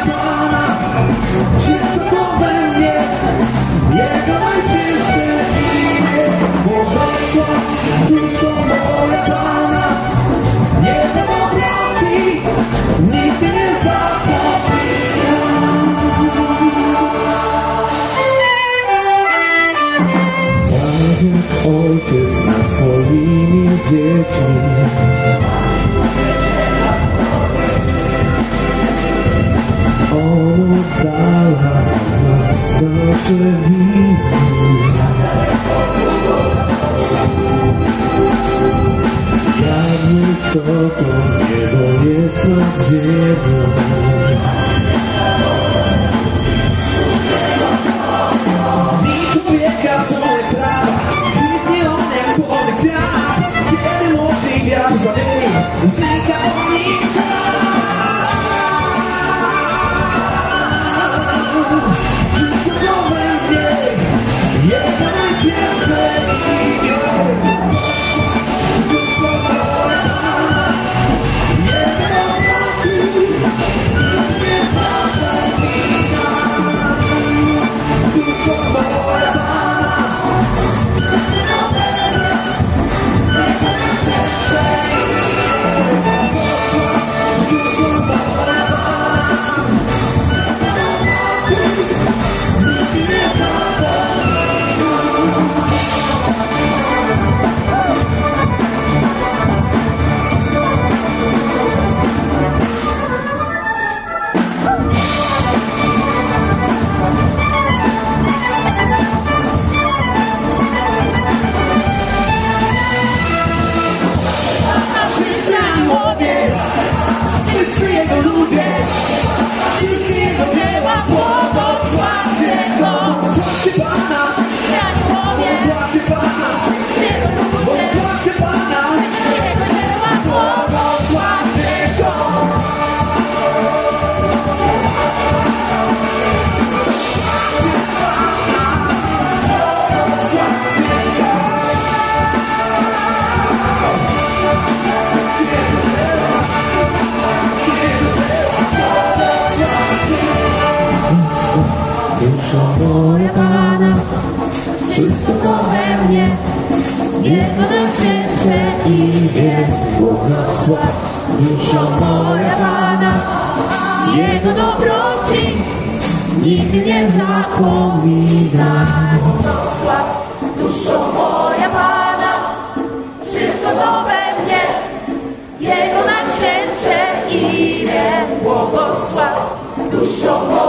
Pana, wszystko co we mnie, Jego najświętsze imię. Błogosław duszo moja Pana, Jego dobroci nigdy nie zapomina. Tak jak ojciec nad swoimi dziećmi, On oddala nas nasze winy. Jak wysoko niebo jest nad ziemią. Nic człowieka swoje prawa, kwitnie on jak polny kwiat. Kiedy mocniej wiatr zawieje, znika od nich czas. Duszo moja Pana, wszystko co we mnie, Jego najświętsze imię. Błogosław duszo moja Pana, Jego dobroci nigdy nie zapominaj. Błogosław duszo moja Pana, wszystko co we mnie, Jego najświętsze imię. Błogosław duszo moja